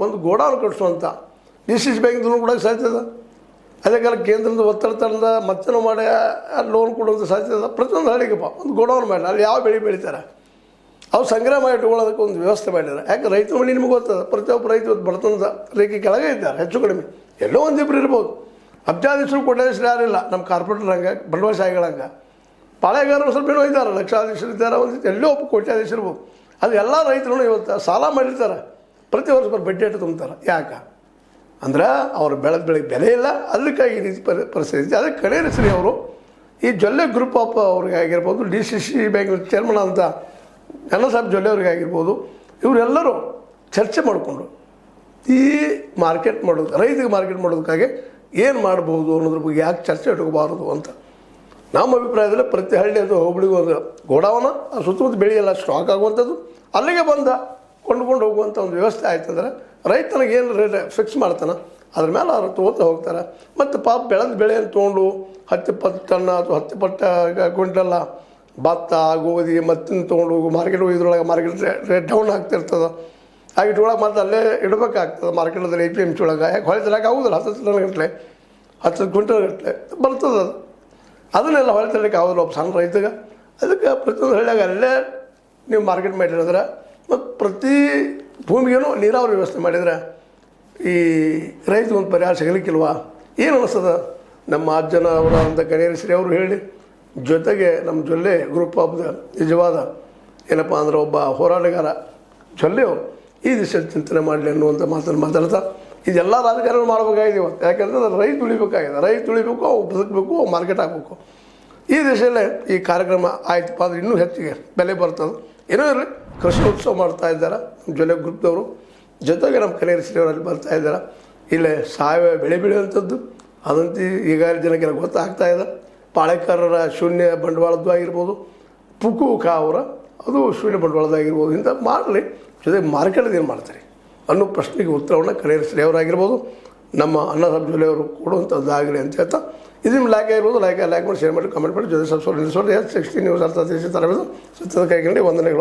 ಒಂದು godown ಕಟ್ಟಿಸುವಂಥ DCC ಬ್ಯಾಂಕ್ದು ಕೂಡ ಸಾಧ್ಯ ಇದೆ. ಅದೇ ಕಾಲ ಕೇಂದ್ರದ ಒತ್ತಡ ತಂದ ಮತ್ತೆ ಮಾಡಿ ಲೋನ್ ಕೊಡುವಂಥ ಸಾಧ್ಯತೆ ಇದೆ. ಪ್ರತಿಯೊಂದು ಹಳ್ಳಿಗಪ್ಪ ಒಂದು ಗೋಡೌನ್ ಮಾಡಿ ಅಲ್ಲಿ ಯಾವ ಬೆಳೆ ಬೆಳೀತಾರೆ ಅವು ಸಂಗ್ರಹ ಮಾಡಿ ಇಟ್ಕೊಳ್ಳೋದಕ್ಕೆ ಒಂದು ವ್ಯವಸ್ಥೆ ಮಾಡಿದ್ದಾರೆ. ಯಾಕೆ ರೈತರ ಮನೆ ನಿಮ್ಗೆ ಗೊತ್ತದ, ಪ್ರತಿಯೊಬ್ಬ ರೈತ ಇವತ್ತು ಬಡತನದ ರೇಖೆ ಕೆಳಗೆ ಇದ್ದಾರೆ, ಹೆಚ್ಚು ಕಡಿಮೆ ಎಲ್ಲೋ ಒಂದಿಬ್ಬರು ಇರ್ಬೋದು. ಅಬ್ಜಾಧೀಶರು ಕೋಟ್ಯಾಧೀಶರು ಯಾರಿಲ್ಲ. ನಮ್ಮ ಕಾರ್ಪೊರೇಟರ್ ಹಂಗೆ ಬಂಡವಾಳಶಾಹಿಗಳಂಗೆ ಪಾಳೆಗಾರರು ಸ್ವಲ್ಪ ಏನೋ ಇದ್ದಾರೆ, ಲಕ್ಷಾಧೀಶರು ಇದ್ದಾರೆ, ಒಂದು ಎಲ್ಲೋ ಒಬ್ಬ ಕೋಟ್ಯಾಧೀಶರು ಇರ್ಬೋದು. ಅದು ಎಲ್ಲ ರೈತರು ಇವತ್ತು ಸಾಲ ಮಾಡಿರ್ತಾರೆ, ಪ್ರತಿ ವರ್ಷ ಬಡ್ಡಿ ಇಟ್ಟು ತುಂಬ್ತಾರೆ. ಯಾಕೆ ಅಂದ್ರೆ ಅವ್ರು ಬೆಳೆದ ಬೆಳೆಗೆ ಬೆಲೆ ಇಲ್ಲ, ಅದಕ್ಕಾಗಿ ಈ ರೀತಿ ಪರಿಸ್ಥಿತಿ. ಅದಕ್ಕೆ ಕಡೆ ಹೆಸರಿ ಅವರು ಈ ಜೊಲ್ಲೆ ಗ್ರೂಪ್ ಆಫ್ ಅವ್ರಿಗೆ ಆಗಿರ್ಬೋದು, DCC ಬ್ಯಾಂಕ್ ಚೇರ್ಮನ್ ಅಂತ ಸಾಹೇಬ್ ಜೊಲ್ಲೆ ಅವ್ರಿಗೆ ಆಗಿರ್ಬೋದು, ಇವರೆಲ್ಲರೂ ಚರ್ಚೆ ಮಾಡಿಕೊಂಡು ಈ ಮಾರ್ಕೆಟ್ ಮಾಡೋದು, ರೈತರಿಗೆ ಮಾರ್ಕೆಟ್ ಮಾಡೋದಕ್ಕಾಗಿ ಏನು ಮಾಡ್ಬೋದು ಅನ್ನೋದ್ರ ಬಗ್ಗೆ ಯಾಕೆ ಚರ್ಚೆ ಇಟ್ಕೋಬಾರದು ಅಂತ ನಮ್ಮ ಅಭಿಪ್ರಾಯದಲ್ಲಿ ಪ್ರತಿ ಹಳ್ಳಿ ಅದು ಹೋಬಳಿಗೂ ಒಂದು ಗೋಡಾವನ ಸುತ್ತಮುತ್ತ ಬೆಳೆಯೆಲ್ಲ ಸ್ಟಾಕ್ ಆಗುವಂಥದ್ದು, ಅಲ್ಲಿಗೆ ಬಂದ ಕೊಂಡ್ಕೊಂಡು ಹೋಗುವಂಥ ಒಂದು ವ್ಯವಸ್ಥೆ ಆಯ್ತಂದ್ರೆ ರೈತನಿಗೆ ಏನು ರೇಟ್ ಫಿಕ್ಸ್ ಮಾಡ್ತಾನೆ ಅದ್ರ ಮೇಲೆ ಅವ್ರು ತೊಗೋತಾ ಹೋಗ್ತಾರೆ. ಮತ್ತು ಪಾಪ ಬೆಳೆದ ಬೆಳೆಯನ್ನು ತೊಗೊಂಡು 10-20 ಟನ್ ಅಥವಾ 10 ಕ್ವಿಂಟಲ್ಲ ಭತ್ತ ಗೋಧಿ ಮತ್ತಿನ ತೊಗೊಂಡು ಹೋಗು ಮಾರ್ಕೆಟ್ ಇದ್ರೊಳಗೆ ಮಾರ್ಕೆಟ್ ರೇಟ್ ಡೌನ್ ಆಗ್ತಿರ್ತದೆ. ಹಾಗೆ ಇಟ್ರೊಳಗೆ ಮತ್ತು ಅಲ್ಲೇ ಇಡಬೇಕಾಗ್ತದೆ ಮಾರ್ಕೆಟಲ್ಲಿ APMC ಒಳಗೆ. ಯಾಕೆ ಹೊಳೆ ತರಕ್ಕೆ ಆಗೋದಿಲ್ಲ, 10 ಟನ್ ಗಟ್ಟಲೆ 10 ಕ್ವಿಂಟಲ್ ಗಟ್ಟಲೆ ಬರ್ತದೆ. ಅದನ್ನೆಲ್ಲ ಹೊಳೆ ತರಲಿಕ್ಕೆ ಆಗೋದಿಲ್ಲ ಒಬ್ಬ ಸಣ್ಣ ರೈತಗೆ. ಅದಕ್ಕೆ ಪ್ರತಿಯೊಂದು ಹಳ್ಳಿಯಾಗ ಅಲ್ಲೇ ನೀವು ಮಾರ್ಕೆಟ್ ಮಾಡಿದ್ರೆ ಮತ್ತು ಪ್ರತಿ ಭೂಮಿಗೇನು ನೀರಾವರಿ ವ್ಯವಸ್ಥೆ ಮಾಡಿದರೆ ಈ ರೈತ ಒಂದು ಪರಿಹಾರ ಸಿಗಲಿಕ್ಕಿಲ್ವಾ ಏನು ಅನ್ನಿಸ್ತದೆ. ನಮ್ಮ ಅಜ್ಜನ ಅವರ ಅಂತ ಗಣೇಶ್ರೀ ಅವರು ಹೇಳಿ ಜೊತೆಗೆ ನಮ್ಮ ಜೊಲ್ಲೆ ಗ್ರೂಪ್ ಆಫ್ ದ ನಿಜವಾದ ಏನಪ್ಪ ಅಂದ್ರೆ ಒಬ್ಬ ಹೋರಾಟಗಾರ ಜೊಲ್ಲೆ ಅವರು ಈ ದಿಶೆಯಲ್ಲಿ ಚಿಂತನೆ ಮಾಡಲಿ ಅನ್ನುವಂಥ ಮಾತನ್ನು ಮಾತಾಡ್ತಾ ಇದೆಲ್ಲ ರಾಜಕಾರಣ ಮಾಡಬೇಕಾಗಿದೆ ಇವತ್ತು. ಯಾಕೆಂದರೆ ರೈತ ಉಳಿಬೇಕಾಗಿದೆ, ರೈತ ಉಳಿಬೇಕು, ಅವು ಬದುಕಬೇಕು, ಅವು ಮಾರ್ಕೆಟ್ ಆಗಬೇಕು. ಈ ದಿಶೆಯಲ್ಲೇ ಈ ಕಾರ್ಯಕ್ರಮ ಆಯ್ತಪ್ಪ ಅಂದ್ರೆ ಇನ್ನೂ ಹೆಚ್ಚಿಗೆ ಬೆಲೆ ಬರ್ತದೆ. ಏನೋ ಇರಲಿ ಕೃಷಿ ಉತ್ಸವ ಮಾಡ್ತಾ ಇದ್ದಾರೆ ನಮ್ಮ ಜೊಲ್ಲೆ ಗ್ರೂಪ್ದವರು, ಜೊತೆಗೆ ನಮ್ಮ ಕನೇರಿ ಅವರಲ್ಲಿ ಬರ್ತಾ ಇದ್ದಾರೆ. ಇಲ್ಲೇ ಸಾವಯವ ಬೆಳೆ ಬೆಳೆಯುವಂಥದ್ದು ಅದಂತೂ ಈಗ ಜನಕ್ಕೆಲ್ಲ ಗೊತ್ತಾಗ್ತಾ ಇದೆ. ಪಾಳೆಕಾರರ ಶೂನ್ಯ ಬಂಡವಾಳದ್ದು ಆಗಿರ್ಬೋದು, ಪುಕುಕ ಅವರ ಅದು ಶೂನ್ಯ ಬಂಡವಾಳದಾಗಿರ್ಬೋದು. ಇಂಥ ಮಾಡಲಿ, ಜೊತೆಗೆ ಮಾರ್ಕೆಟಲ್ಲಿ ಏನು ಮಾಡ್ತಾರೆ ಅನ್ನೋ ಪ್ರಶ್ನೆಗೆ ಉತ್ತರವನ್ನು ಕನೇರಿ ಅವರಾಗಿರ್ಬೋದು ನಮ್ಮ ಸಾಹೇಬ್ ಜೊಲ್ಲೆ ಅವರು ಕೊಡುವಂಥದ್ದಾಗಲಿ ಅಂತ ಹೇಳ್ತಾ ಇದು ನಿಮ್ಮ ಲೈಕ್ ಆಗಿರ್ಬೋದು. ಲೈಕ್ ಮಾಡಿ ಶೇರ್ ಮಾಡಿ ಕಮೆಂಟ್ ಮಾಡಿ ಜೊತೆ ಸಬ್ಸ್ಕ್ರೈಬ್ ನಿಲ್ಲಿಸೋದು 16 ನ್ಯೂಸ್ ಅರ್ಥ ತಿಳಿಸಿ ತರಬೇಕು. ಸುತ್ತದ ಕೈಗೊಂಡು ವಂದನೆಗಳು.